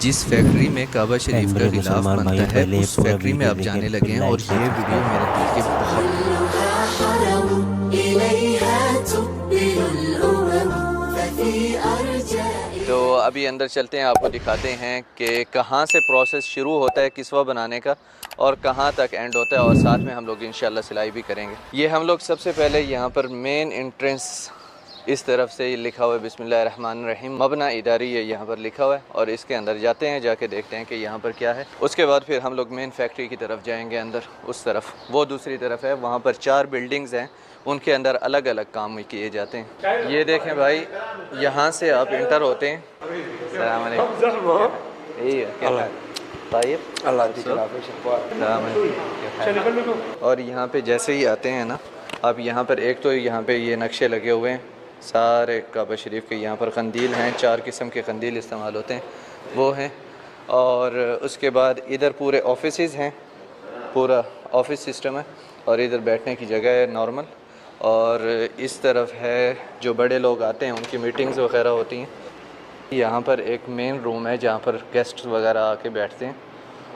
जिस फैक्ट्री में काबा शरीफ का मेरे गिलाफ मुसलमान बनता भाई, है पहले उस पूरा फैक्ट्री में वीडियो आप देखें जाने तो लगे फिर हैं लाइक और शेयर ये वीडियो सब्सक्राइब मेरे दिल करें। के बहुत करीब है। तो अभी अंदर चलते हैं, आपको दिखाते हैं कि कहाँ से प्रोसेस शुरू होता है किस्वा बनाने का और कहाँ तक एंड होता है, और साथ में हम लोग इंशाल्लाह सिलाई भी करेंगे। ये हम लोग सबसे पहले यहाँ पर मेन एंट्रेंस इस तरफ से लिखा हुआ है बिस्मिल्लाहिर्रहमानिर्रहीम, मबना इदारी है यहाँ पर लिखा हुआ है, और इसके अंदर जाते हैं, जाके देखते हैं कि यहाँ पर क्या है। उसके बाद फिर हम लोग मेन फैक्ट्री की तरफ जाएंगे, अंदर उस तरफ, वो दूसरी तरफ है, वहाँ पर 4 बिल्डिंग्स हैं, उनके अंदर अलग अलग काम किए जाते हैं। ये देखें भाई, यहाँ से आप इंटर होते हैं। अस्सलाम वालेकुम। क्या हाल? तायब, और यहाँ पे जैसे ही आते हैं ना आप, यहाँ पर एक तो यहाँ पे ये नक्शे लगे हुए हैं सारे काबा शरीफ के, यहाँ पर कंदील हैं, 4 किस्म के कंदील इस्तेमाल होते हैं, वो हैं। और उसके बाद इधर पूरे ऑफिसेज हैं, पूरा ऑफिस सिस्टम है, और इधर बैठने की जगह है नॉर्मल। और इस तरफ है जो बड़े लोग आते हैं उनकी मीटिंग्स वगैरह होती हैं। यहाँ पर एक मेन रूम है जहाँ पर गेस्ट वगैरह आके बैठते हैं,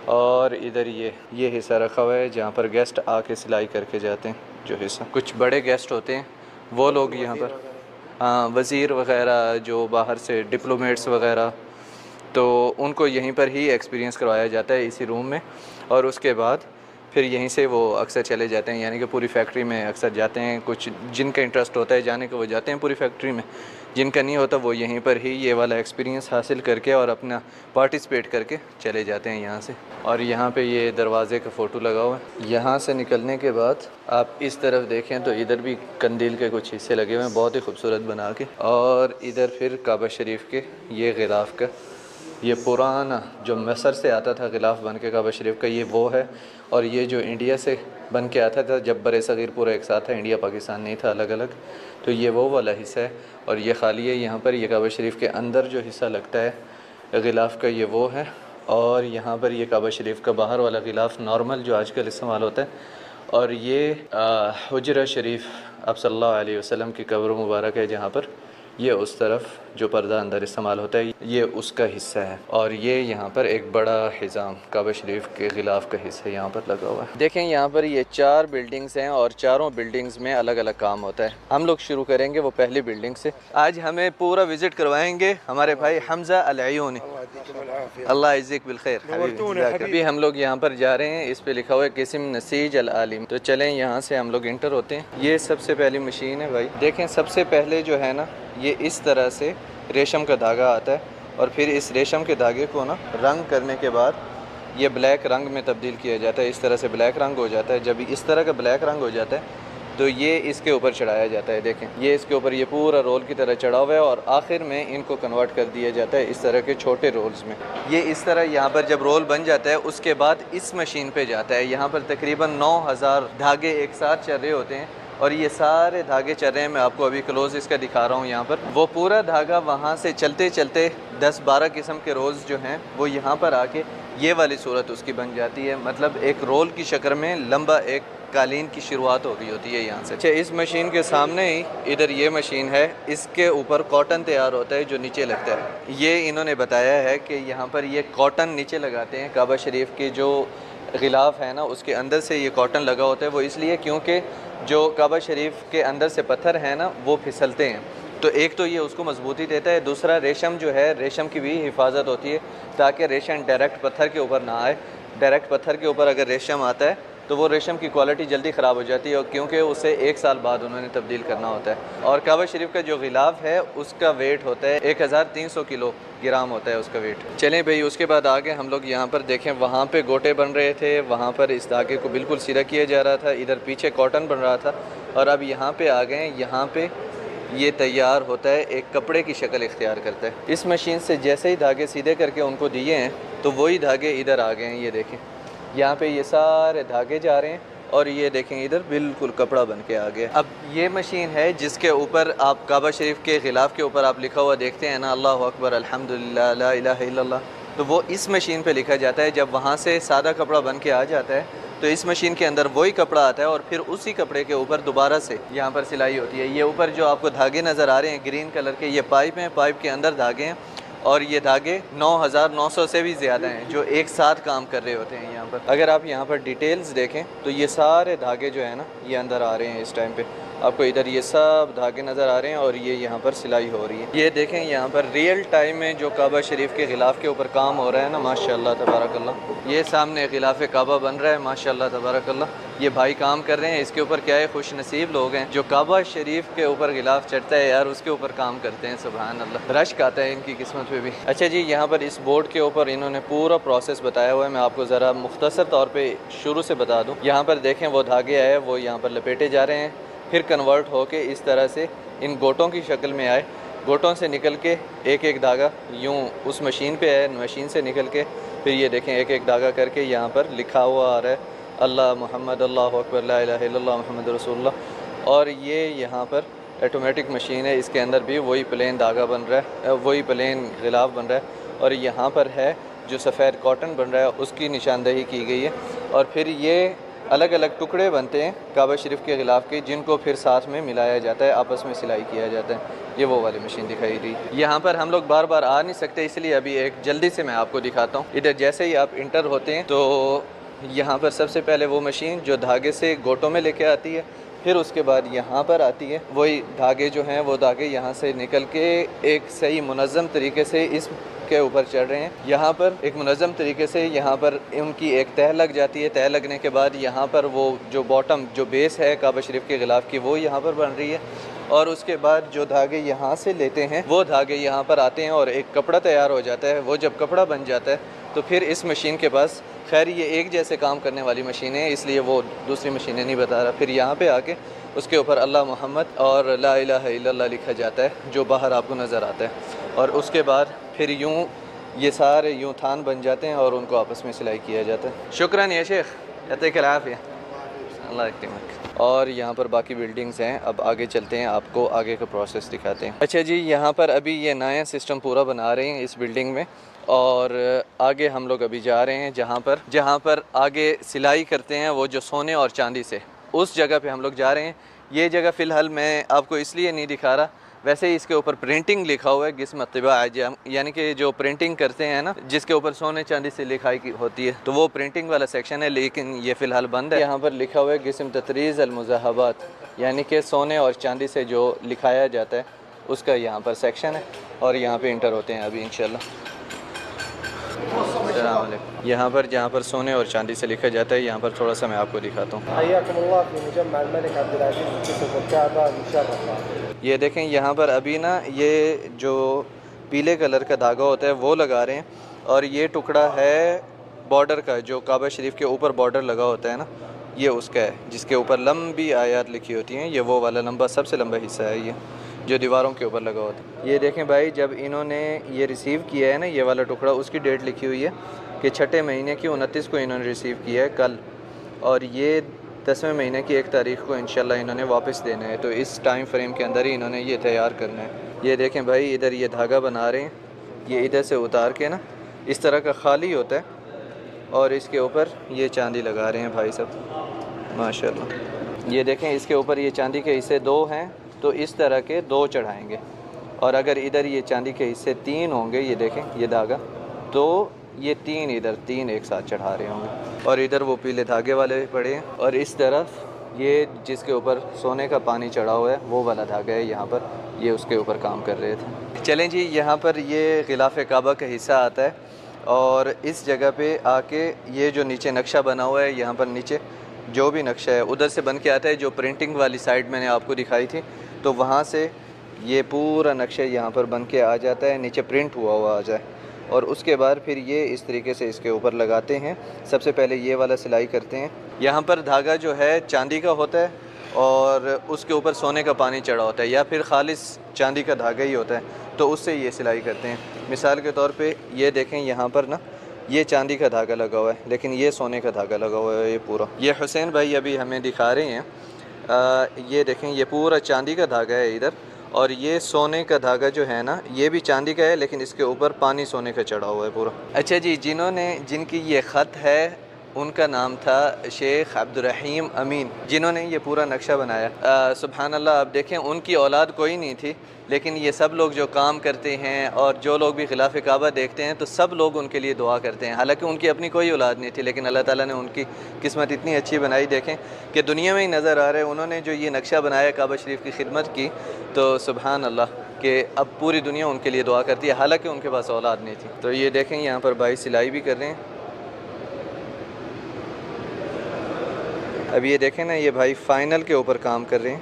और इधर ये हिस्सा रखा हुआ है जहाँ पर गेस्ट आके सिलाई करके जाते हैं। जो हिस्सा कुछ बड़े गेस्ट होते हैं वो लोग यहाँ पर, हाँ, वज़ीर वगैरह जो बाहर से डिप्लोमेट्स वगैरह, तो उनको यहीं पर ही एक्सपीरियंस करवाया जाता है इसी रूम में, और उसके बाद फिर यहीं से वो अक्सर चले जाते हैं, यानी कि पूरी फैक्ट्री में अक्सर जाते हैं। कुछ जिनका इंटरेस्ट होता है जाने को वो जाते हैं पूरी फैक्ट्री में, जिनका नहीं होता वो यहीं पर ही ये वाला एक्सपीरियंस हासिल करके और अपना पार्टिसिपेट करके चले जाते हैं यहाँ से। और यहाँ पे ये दरवाज़े का फ़ोटो लगा हुआ है। यहाँ से निकलने के बाद आप इस तरफ देखें तो इधर भी कंदील के कुछ हिस्से लगे हुए हैं बहुत ही खूबसूरत बना के, और इधर फिर काबा शरीफ के ये गिलाफ का, ये पुराना जो मिस्र से आता था गिलाफ बन के काबा शरीफ का, ये वो है। और ये जो इंडिया से बन के आता था जब बड़े सग़ीर पूरा एक साथ था, इंडिया पाकिस्तान नहीं था, अलग अलग, तो ये वो वाला हिस्सा है। और ये खाली है यहाँ पर, ये काबा शरीफ के अंदर जो हिस्सा लगता है गिलाफ का ये वो है। और यहाँ पर ये काबा शरीफ का बाहर वाला गिलाफ नॉर्मल जो आजकल इस्तेमाल होता है। और ये हुजरा शरीफ आप सल्लल्लाहु अलैहि वसल्लम की कब्र मुबारक है जहाँ पर, ये उस तरफ जो पर्दा अंदर इस्तेमाल होता है ये उसका हिस्सा है। और ये यहाँ पर एक बड़ा हिजाम काबा शरीफ के गिलाफ का हिस्सा यहाँ पर लगा हुआ है। देखें यहाँ पर ये 4 बिल्डिंग्स हैं और चारों बिल्डिंग्स में अलग अलग काम होता है। हम लोग शुरू करेंगे वो पहली बिल्डिंग से। आज हमें पूरा विजिट करवाएंगे हमारे भाई हमजा अल-अयूनी, अल्लाह इज़्ज़िक बिल खैर। अभी हम लोग यहाँ पर जा रहे हैं, इस पे लिखा हुआ है किस्म नसीज अल आलिम। तो चलें यहाँ से हम लोग इंटर होते हैं। ये सबसे पहली मशीन है भाई। देखें सबसे पहले जो है ना, ये इस तरह से रेशम का धागा आता है, और फिर इस रेशम के धागे को ना रंग करने के बाद ये ब्लैक रंग में तब्दील किया जाता है। इस तरह से ब्लैक रंग हो जाता है। जब इस तरह का ब्लैक रंग हो जाता है तो ये इसके ऊपर चढ़ाया जाता है। देखें ये इसके ऊपर ये पूरा रोल की तरह चढ़ा हुआ है, और आखिर में इनको कन्वर्ट कर दिया जाता है इस तरह के छोटे रोल्स में। ये इस तरह यहाँ पर जब रोल बन जाता है उसके बाद इस मशीन पे जाता है। यहाँ पर तकरीबन 9000 धागे एक साथ चल रहे होते हैं, और ये सारे धागे चल रहे हैं। मैं आपको अभी क्लोज इसका दिखा रहा हूँ। यहाँ पर वो पूरा धागा वहाँ से चलते चलते 10-12 किस्म के रोल्स जो हैं वो यहाँ पर आके ये वाली सूरत उसकी बन जाती है। मतलब एक रोल की शक्ल में लंबा एक कालीन की शुरुआत हो रही होती है यहाँ से। अच्छा, इस मशीन के सामने ही इधर ये मशीन है, इसके ऊपर कॉटन तैयार होता है जो नीचे लगता है। ये इन्होंने बताया है कि यहाँ पर ये कॉटन नीचे लगाते हैं। काबा शरीफ की जो गिलाफ है ना उसके अंदर से ये कॉटन लगा होता है, वो इसलिए क्योंकि जो काबा शरीफ के अंदर से पत्थर हैं ना वो फिसलते हैं, तो एक तो ये उसको मजबूती देता है, दूसरा रेशम जो है रेशम की भी हिफाजत होती है ताकि रेशम डायरेक्ट पत्थर के ऊपर ना आए। डायरेक्ट पत्थर के ऊपर अगर रेशम आता है तो वो रेशम की क्वालिटी जल्दी ख़राब हो जाती है, और क्योंकि उसे 1 साल बाद उन्होंने तब्दील करना होता है। और काबा शरीफ का जो गिलाफ है उसका वेट होता है 1300 किलोग्राम होता है उसका वेट। चलें भाई, उसके बाद आगे हम लोग यहाँ पर देखें, वहाँ पे गोटे बन रहे थे, वहाँ पर इस धागे को बिल्कुल सीधा किया जा रहा था, इधर पीछे कॉटन बन रहा था, और अब यहाँ पे आ गए। यहाँ पे ये तैयार होता है, एक कपड़े की शक्ल इख्तियार करता है। इस मशीन से जैसे ही धागे सीधे करके उनको दिए हैं तो वही धागे इधर आ गए हैं। ये देखें यहाँ पे ये सारे धागे जा रहे हैं, और ये देखें इधर बिल्कुल कपड़ा बन के आ गया। अब ये मशीन है जिसके ऊपर आप काबा शरीफ के गिलाफ के ऊपर आप लिखा हुआ देखते हैं ना, अल्लाहु अकबर अल्हम्दुलिल्लाह ला इलाहा इल्लल्लाह, तो वो इस मशीन पे लिखा जाता है। जब वहाँ से सादा कपड़ा बन के आ जाता है तो इस मशीन के अंदर वही कपड़ा आता है, और फिर उसी कपड़े के ऊपर दोबारा से यहाँ पर सिलाई होती है। ये ऊपर जो आपको धागे नज़र आ रहे हैं ग्रीन कलर के, ये पाइप हैं, पाइप के अंदर धागे हैं, और ये धागे 9,900 से भी ज़्यादा हैं जो एक साथ काम कर रहे होते हैं यहाँ पर। अगर आप यहाँ पर डिटेल्स देखें तो ये सारे धागे जो है ना ये अंदर आ रहे हैं। इस टाइम पे आपको इधर ये सब धागे नज़र आ रहे हैं और ये यहाँ पर सिलाई हो रही है। ये देखें यहाँ पर रियल टाइम में जो काबा शरीफ के ग़िलाफ़ के ऊपर काम हो रहा है ना, माशाअल्लाह तबारकल्लाह। ये सामने ग़िलाफ़ काबा बन रहा है, माशाअल्लाह तबारकल्लाह। ये भाई काम कर रहे हैं इसके ऊपर। क्या है, खुश नसीब लोग हैं जो काबा शरीफ के ऊपर ग़िलाफ़ चढ़ता है यार, उसके ऊपर काम करते हैं। सुभान अल्लाह, रश्क आता है इनकी किस्मत पे भी। अच्छा जी, यहाँ पर इस बोर्ड के ऊपर इन्होंने पूरा प्रोसेस बताया हुआ है। मैं आपको ज़रा मुख्तसर तौर पर शुरू से बता दूँ। यहाँ पर देखें वो धागे आए, वो यहाँ पर लपेटे जा रहे हैं, फिर कन्वर्ट होके इस तरह से इन गोटों की शक्ल में आए। गोटों से निकल के एक एक धागा यूँ उस मशीन पे है, मशीन से निकल के फिर ये देखें एक एक धागा करके यहाँ पर लिखा हुआ आ रहा है अल्लाह मुहम्मद अल्लाहु अकबर ला इलाहा इल्लल्लाह मुहम्मद रसूलुल्लाह। और ये यहाँ पर ऑटोमेटिक मशीन है, इसके अंदर भी वही प्लेन धागा बन रहा है, वही प्लेन ग़िलाफ़ बन रहा है। और यहाँ पर है जो सफ़ेद कॉटन बन रहा है उसकी निशानदही की गई है। और फिर ये अलग अलग टुकड़े बनते हैं काबा शरीफ के ग़िलाफ़ के, जिनको फिर साथ में मिलाया जाता है, आपस में सिलाई किया जाता है। ये वो वाली मशीन दिखाई दी। यहाँ पर हम लोग बार बार आ नहीं सकते, इसलिए अभी एक जल्दी से मैं आपको दिखाता हूँ। इधर जैसे ही आप इंटर होते हैं तो यहाँ पर सबसे पहले वो मशीन जो धागे से गोटों में लेके आती है, फिर उसके बाद यहाँ पर आती है। वही धागे जो हैं वो धागे यहाँ से निकल के एक सही मुनज़्ज़म तरीके से इस के ऊपर चढ़ रहे हैं। यहाँ पर एक मुनज़्ज़म तरीके से यहाँ पर उनकी एक तह लग जाती है। तह लगने के बाद यहाँ पर वो जो बॉटम जो बेस है काबा शरीफ के ग़िलाफ़ की वो यहाँ पर बन रही है। और उसके बाद जो धागे यहाँ से लेते हैं वो धागे यहाँ पर आते हैं और एक कपड़ा तैयार हो जाता है। वो जब कपड़ा बन जाता है तो फिर इस मशीन के पास, खैर ये एक जैसे काम करने वाली मशीन है इसलिए वो दूसरी मशीनें नहीं बता रहा। फिर यहाँ पे आके उसके ऊपर अल्लाह मोहम्मद और ला इलाहा इल्लल्लाह लिखा जाता है जो बाहर आपको नज़र आता है। और उसके बाद फिर यूँ ये सारे यूँ थान बन जाते हैं और उनको आपस में सिलाई किया जाता है। शुक्रान या शेख, यत्तिकल-आफ़िया, अल्लाह यक्तिमक। और यहाँ पर बाकी बिल्डिंग्स हैं। अब आगे चलते हैं, आपको आगे का प्रोसेस दिखाते हैं। अच्छा जी, यहाँ पर अभी ये नया सिस्टम पूरा बना रहे हैं इस बिल्डिंग में और आगे हम लोग अभी जा रहे हैं जहाँ पर आगे सिलाई करते हैं वो जो सोने और चांदी से, उस जगह पे हम लोग जा रहे हैं। ये जगह फ़िलहाल मैं आपको इसलिए नहीं दिखा रहा, वैसे ही इसके ऊपर प्रिंटिंग लिखा हुआ है गिस्म तिबा आजम, यानी कि जो प्रिंटिंग करते हैं ना जिसके ऊपर सोने चांदी से लिखाई की होती है, तो वो प्रिंटिंग वाला सेक्शन है, लेकिन ये फ़िलहाल बंद है। यहाँ पर लिखा हुआ है गिस्म ततरीज़ अल मुज़ाहबात, यानी कि सोने और चांदी से जो लिखाया जाता है उसका यहाँ पर सेक्शन है और यहाँ पर इंटर होते हैं अभी इंशाल्लाह। यहाँ पर जहाँ पर सोने और चांदी से लिखा जाता है, यहाँ पर थोड़ा सा मैं आपको दिखाता हूँ। ये देखें यहाँ पर अभी ना ये जो पीले कलर का धागा होता है वो लगा रहे हैं और ये टुकड़ा है बॉर्डर का, जो काबा शरीफ के ऊपर बॉर्डर लगा होता है ना, ये उसका है जिसके ऊपर लंबी आयत लिखी होती हैं। ये वो वाला लंबा, सबसे लंबा हिस्सा है ये जो दीवारों के ऊपर लगा होता है। ये देखें भाई, जब इन्होंने ये रिसीव किया है ना ये वाला टुकड़ा, उसकी डेट लिखी हुई है कि 6ठे महीने की 29 को इन्होंने रिसीव किया है कल, और ये 10वें महीने की 1 तारीख़ को इंशाल्लाह इन्होंने वापस देना है। तो इस टाइम फ्रेम के अंदर ही इन्होंने ये तैयार करना है। ये देखें भाई, इधर ये धागा बना रहे हैं, ये इधर से उतार के ना इस तरह का खाली होता है और इसके ऊपर ये चांदी लगा रहे हैं भाई साहब, माशाल्लाह। ये देखें इसके ऊपर ये चांदी के हिस्से 2 हैं तो इस तरह के 2 चढ़ाएंगे, और अगर इधर ये चांदी के हिस्से 3 होंगे, ये देखें ये धागा, तो ये 3 इधर 3 एक साथ चढ़ा रहे होंगे। और इधर वो पीले धागे वाले पड़े हैं और इस तरफ ये जिसके ऊपर सोने का पानी चढ़ा हुआ है वो वाला धागा है, यहाँ पर ये उसके ऊपर काम कर रहे थे। चलें जी, यहाँ पर ये ग़िलाफ़ काबा का हिस्सा आता है और इस जगह पे आके ये जो नीचे नक्शा बना हुआ है, यहाँ पर नीचे जो भी नक्शा है उधर से बन के आता है। जो प्रिंटिंग वाली साइड मैंने आपको दिखाई थी तो वहाँ से ये पूरा नक्शा यहाँ पर बन के आ जाता है, नीचे प्रिंट हुआ आ जाए, और उसके बाद फिर ये इस तरीके से इसके ऊपर लगाते हैं। सबसे पहले ये वाला सिलाई करते हैं। यहाँ पर धागा जो है चांदी का होता है और उसके ऊपर सोने का पानी चढ़ा होता है, या फिर खालिस चांदी का धागा ही होता है, तो उससे ये सिलाई करते हैं। मिसाल के तौर पे ये देखें, यहाँ पर ना ये चांदी का धागा लगा हुआ है लेकिन ये सोने का धागा लगा हुआ है। ये पूरा, ये हुसैन भाई अभी हमें दिखा रहे हैं, ये देखें ये पूरा चांदी का धागा है इधर, और ये सोने का धागा जो है ना ये भी चांदी का है, लेकिन इसके ऊपर पानी सोने का चढ़ा हुआ है पूरा। अच्छा जी, जिनकी ये ख़त है उनका नाम था शेख अब्दुर्रहीम अमीन, जिन्होंने ये पूरा नक्शा बनाया। सुभान अल्लाह। अब देखें, उनकी औलाद कोई नहीं थी, लेकिन ये सब लोग जो काम करते हैं और जो लोग भी खिलाफ काबा देखते हैं तो सब लोग उनके लिए दुआ करते हैं। हालांकि उनकी अपनी कोई औलाद नहीं थी, लेकिन अल्लाह ताला ने उनकी किस्मत इतनी अच्छी बनाई, देखें कि दुनिया में ही नज़र आ रहे हैं। उन्होंने जो ये नक्शा बनाया काबा शरीफ की खिदमत की, तो सुभान अल्लाह कि अब पूरी दुनिया उनके लिए दुआ करती है, हालांकि उनके पास औलाद नहीं थी। तो ये देखें, यहाँ पर भाई सिलाई भी कर रहे हैं। अब ये देखें ना, ये भाई फ़ाइनल के ऊपर काम कर रहे हैं,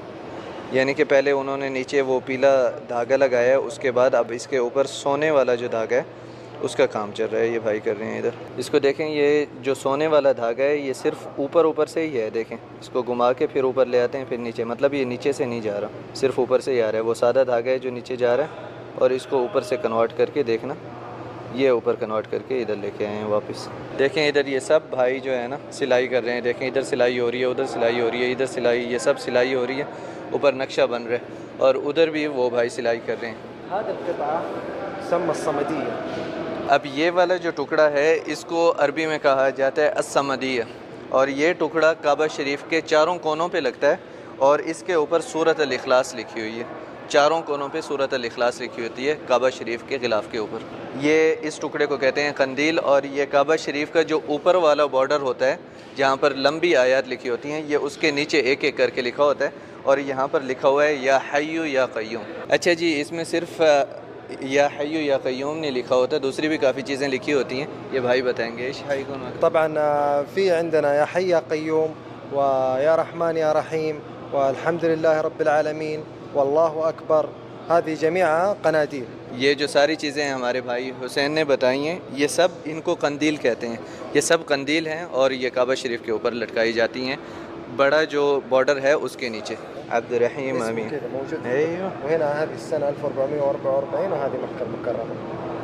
यानी कि पहले उन्होंने नीचे वो पीला धागा लगाया, उसके बाद अब इसके ऊपर सोने वाला जो धागा है उसका काम चल रहा है। ये भाई कर रहे हैं इधर। इसको देखें, ये जो सोने वाला धागा है ये सिर्फ ऊपर से ही है। देखें, इसको घुमा के फिर ऊपर ले आते हैं, फिर नीचे, मतलब ये नीचे से नहीं जा रहा, सिर्फ ऊपर से ही आ रहा है। वो सादा धागा है जो नीचे जा रहा है, और इसको ऊपर से कन्वर्ट करके, देखना, ये ऊपर कन्वर्ट करके इधर लेके आए हैं वापस। देखें इधर ये सब भाई जो है ना सिलाई कर रहे हैं। देखें, इधर सिलाई हो रही है, उधर सिलाई हो रही है, इधर सिलाई, ये सब सिलाई हो रही है, ऊपर नक्शा बन रहा है, और उधर भी वो भाई सिलाई कर रहे हैं। अब ये वाला जो टुकड़ा है इसको अरबी में कहा जाता है अस्समदिया, और ये टुकड़ा काबा शरीफ के चारों कोनों पे लगता है, और इसके ऊपर सूरत अल इखलास लिखी हुई है। चारों कोनों पे सूरत अल इखलास लिखी होती है काबा शरीफ के गिलाफ के ऊपर। ये इस टुकड़े को कहते हैं कंदील, और ये काबा शरीफ का जो ऊपर वाला बॉर्डर होता है जहाँ पर लंबी आयत लिखी होती हैं, ये उसके नीचे एक एक करके लिखा होता है, और यहाँ पर लिखा हुआ है या हय्यु या क़य्यूम। अच्छा जी, इसमें सिर्फ या हय्यु या क़य्यूम नहीं लिखा होता, दूसरी भी काफ़ी चीज़ें लिखी होती हैं। ये भाई बताएंगे। तबअन फ़ी अन्दना या हय्य या क़य्यूम व या रहमान या रहीम व अल्हम्दुलिल्लाह रब्बिल आलमीन वल्लाहु अकबर, हादी जमीआ क़नादील। ये जो सारी चीज़ें हमारे भाई हुसैन ने बताई हैं, ये सब इनको कंदील कहते हैं। ये सब कंदील हैं, और ये काबा शरीफ के ऊपर लटकाई जाती हैं, बड़ा जो बॉर्डर है उसके नीचे। अब्दुर्रहीम अमीन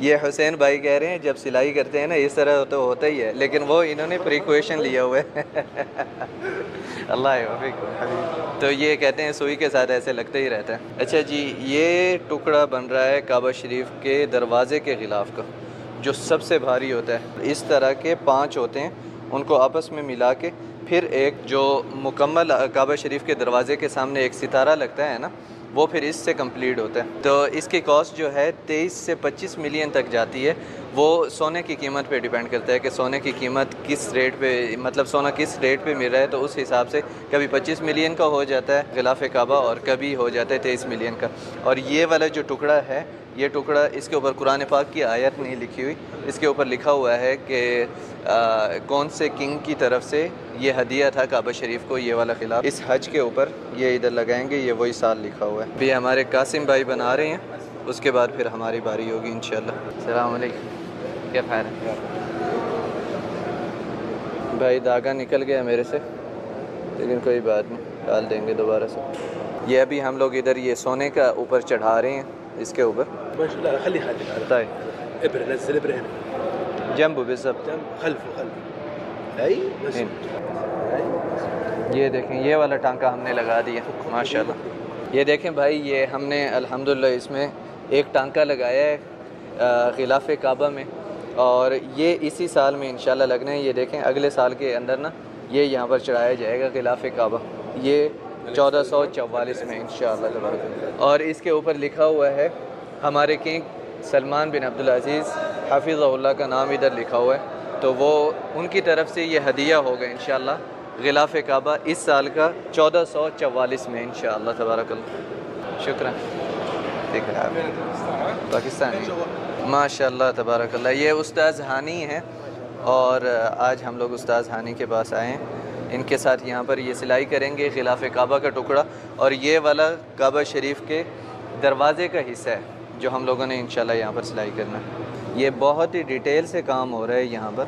ये हुसैन भाई कह रहे हैं जब सिलाई करते हैं ना इस तरह तो होता ही है, लेकिन वो इन्होंने प्रिकॉशन लिया हुआ है। अल्लाह हफ़िज़। तो ये कहते हैं सुई के साथ ऐसे लगते ही रहता है। अच्छा जी, ये टुकड़ा बन रहा है काबा शरीफ के दरवाज़े के ख़िलाफ़ का, जो सबसे भारी होता है। इस तरह के 5 होते हैं, उनको आपस में मिला के फिर एक जो मुकम्मल काबा शरीफ के दरवाज़े के सामने एक सितारा लगता है ना, वो फिर इससे कंप्लीट होता है। तो इसकी कॉस्ट जो है 23 से 25 मिलियन तक जाती है। वो सोने की कीमत पे डिपेंड करता है कि सोने की कीमत किस रेट पे, मतलब सोना किस रेट पे मिल रहा है, तो उस हिसाब से कभी 25 मिलियन का हो जाता है गिलाफ़ काबा, और कभी हो जाता है 23 मिलियन का। और ये वाला जो टुकड़ा है, ये टुकड़ा, इसके ऊपर कुरान पाक की आयत नहीं लिखी हुई, इसके ऊपर लिखा हुआ है कि कौन से किंग की तरफ से ये हदिया था काबा शरीफ को, ये वाला खिलाफ। इस हज के ऊपर ये इधर लगाएंगे, ये वही साल लिखा हुआ है। भी हमारे कासिम भाई बना रहे हैं, उसके बाद फिर हमारी बारी होगी इंशाल्लाह। अस्सलाम वालेकुम, क्या ख़ैर है भाई? धागा निकल गया मेरे से, लेकिन कोई बात नहीं, डाल देंगे दोबारा से। ये अभी हम लोग इधर ये सोने का ऊपर चढ़ा रहे हैं, इसके ऊपर जंबू ये देखें, ये वाला टांका हमने लगा दिया माशाल्लाह। ये देखें भाई, ये हमने अल्हम्दुलिल्लाह इसमें एक टांका लगाया है गिलाफ़ काबा में, और ये इसी साल में इंशाल्लाह लगना है। ये देखें, अगले साल के अंदर ना ये यहाँ पर चढ़ाया जाएगा गिलाफ़ काबा, ये 1444 में इंशाल्लाह। और इसके ऊपर लिखा हुआ है हमारे किंग सलमान बिन अब्दुल अज़ीज़ हफ़िज़हुल्लाह का नाम इधर लिखा हुआ है, तो वो उनकी तरफ से ये हदिया होगा इंशाल्लाह गिलाफ़ काबा इस साल का 1444 में इंशाल्लाह तबारकल्लाह। शुक्रान। ठीक है पाकिस्तानी माशाल्लाह तबारकल्लाह। ये उस्ताद हानी हैं, और आज हम लोग उस्ताद हानी के पास आए हैं। इनके साथ यहाँ पर ये सिलाई करेंगे गिलाफ़ काबा का टुकड़ा, और ये वाला काबा शरीफ के दरवाज़े का हिस्सा है जो हम लोगों ने इंशाल्लाह यहाँ पर सिलाई करना है। ये बहुत ही डिटेल से काम हो रहा है यहाँ पर।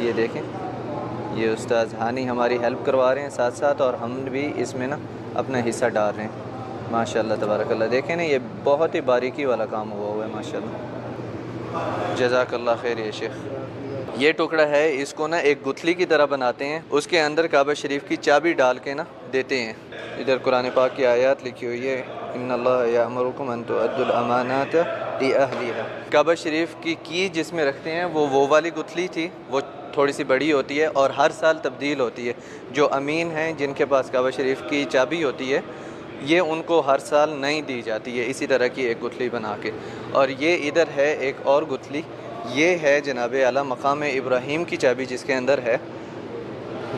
ये देखें, ये उस्ताद हानी हमारी हेल्प करवा रहे हैं साथ साथ, और हम भी इसमें ना अपना हिस्सा डाल रहे हैं माशाल्लाह तबारकल्लाह। देखें ना, ये बहुत ही बारीकी वाला काम हुआ है माशाल्लाह। जज़ाकल्लाह खैर। ये शेख ये टुकड़ा है, इसको ना एक गुथली की तरह बनाते हैं, उसके अंदर काबा शरीफ की चाबी डाल के ना देते हैं। इधर कुरान पाक की आयत लिखी हुई है, इन्नल्लाह यअमुरुकुम अन तुअद्दुल अमानात ली अहलिहा। काबा शरीफ की जिसमें रखते हैं वो वाली गुथली थी, वो थोड़ी सी बड़ी होती है और हर साल तब्दील होती है। जो अमीन हैं जिनके पास काबा शरीफ की चाबी होती है, ये उनको हर साल नई दी जाती है इसी तरह की एक गुथली बना के। और ये इधर है एक और गुथली, ये है जनाब आला मकाम इब्राहीम की चाबी जिसके अंदर है,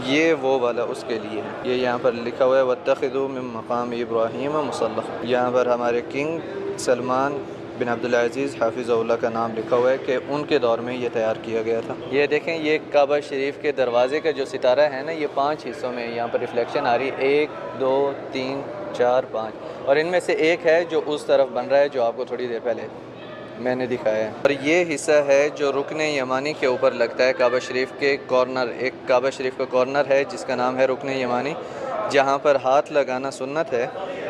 ये वो वाला उसके लिए है। ये यहाँ पर लिखा हुआ है वत्तखिज़ू मिन मकाम इब्राहीम मुसल्ला। यहाँ पर हमारे किंग सलमान बिन अब्दुल अज़ीज़ हाफिज़हुल्लाह का नाम लिखा हुआ है कि उनके दौर में ये तैयार किया गया था। ये देखें, ये काबा शरीफ के दरवाज़े का जो सितारा है ना, ये 5 हिस्सों में यहाँ पर रिफ्लेक्शन आ रही है, 1 2 3 4 5, और इनमें से एक है जो उस तरफ बन रहा है जो आपको थोड़ी देर पहले मैंने दिखाया है। और ये हिस्सा है जो रुकन यमानी के ऊपर लगता है काबा शरीफ के कॉर्नर। एक काबा शरीफ का कॉर्नर है जिसका नाम है रुकन यमानी, जहाँ पर हाथ लगाना सुन्नत है,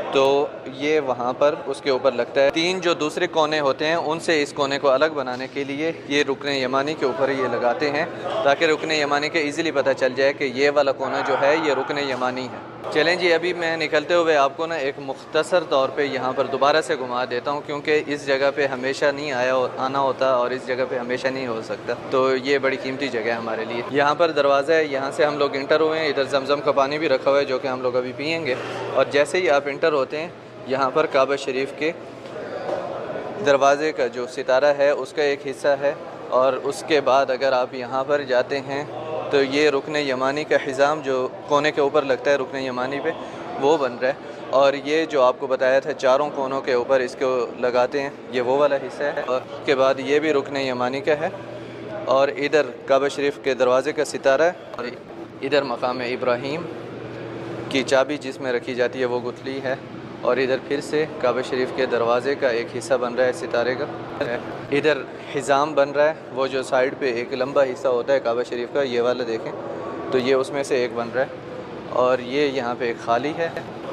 तो ये वहाँ पर उसके ऊपर लगता है। 3 जो दूसरे कोने होते हैं उनसे इस कोने को अलग बनाने के लिए ये रुकन यमानी के ऊपर ये लगाते हैं, ताकि रुकन यमानी के ईज़िली पता चल जाए कि ये वाला कोना जो है ये रुकन यमानी है। चलें जी, अभी मैं निकलते हुए आपको ना एक मुख्तसर तौर पे यहाँ पर दोबारा से घुमा देता हूँ, क्योंकि इस जगह पे हमेशा नहीं आना होता और इस जगह पे हमेशा नहीं हो सकता, तो ये बड़ी कीमती जगह है हमारे लिए। यहाँ पर दरवाज़ा है, यहाँ से हम लोग इंटर हुए हैं। इधर जमज़म का पानी भी रखा हुआ है जो कि हम लोग अभी पियेंगे। और जैसे ही आप इंटर होते हैं, यहाँ पर काबा शरीफ के दरवाज़े का जो सितारा है उसका एक हिस्सा है, और उसके बाद अगर आप यहाँ पर जाते हैं तो ये रुकन यमानी का हिज़ाम जो कोने के ऊपर लगता है रुकन यमानी पे, वो बन रहा है। और ये जो आपको बताया था 4 कोनों के ऊपर इसको लगाते हैं, ये वो वाला हिस्सा है। और उसके बाद ये भी रुकन यमानी का है, और इधर काबा शरीफ के दरवाज़े का सितारा है, और इधर मकाम इब्राहीम की चाबी जिसमें रखी जाती है वो गुथली है। और इधर फिर से काबा शरीफ के दरवाज़े का एक हिस्सा बन रहा है सितारे का। इधर हिज़ाम बन रहा है, वो जो साइड पे एक लंबा हिस्सा होता है काबा शरीफ का, ये वाला देखें, तो ये उसमें से एक बन रहा है। और ये यहाँ पे एक खाली है,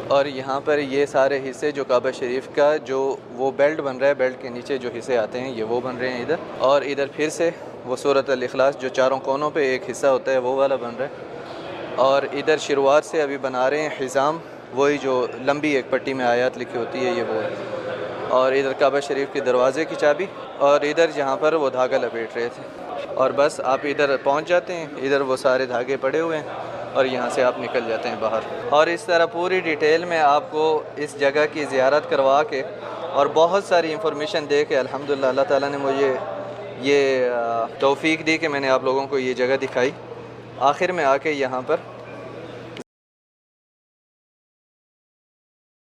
और यहाँ पर ये सारे हिस्से जो काबा शरीफ का जो वो बेल्ट बन रहा है, बेल्ट के नीचे जो हिस्से आते हैं ये वो बन रहे हैं इधर। और इधर फिर से वो सूरत अल इखलास जो 4 कोनों पर एक हिस्सा होता है वो वाला बन रहा है। और इधर शुरुआत से अभी बना रहे हैं हिज़ाम, वही जो लंबी एक पट्टी में आयत लिखी होती है ये वो है। और इधर काबा शरीफ के दरवाज़े की चाबी, और इधर जहाँ पर वो धागा लपेट रहे थे। और बस आप इधर पहुँच जाते हैं, इधर वो सारे धागे पड़े हुए हैं, और यहाँ से आप निकल जाते हैं बाहर। और इस तरह पूरी डिटेल में आपको इस जगह की ज़ियारत करवा के और बहुत सारी इंफॉर्मेशन दे के अल्हम्दुलिल्लाह अल्लाह ताला ने मुझे ये तौफ़ीक दी कि मैंने आप लोगों को ये जगह दिखाई। आखिर में आके यहाँ पर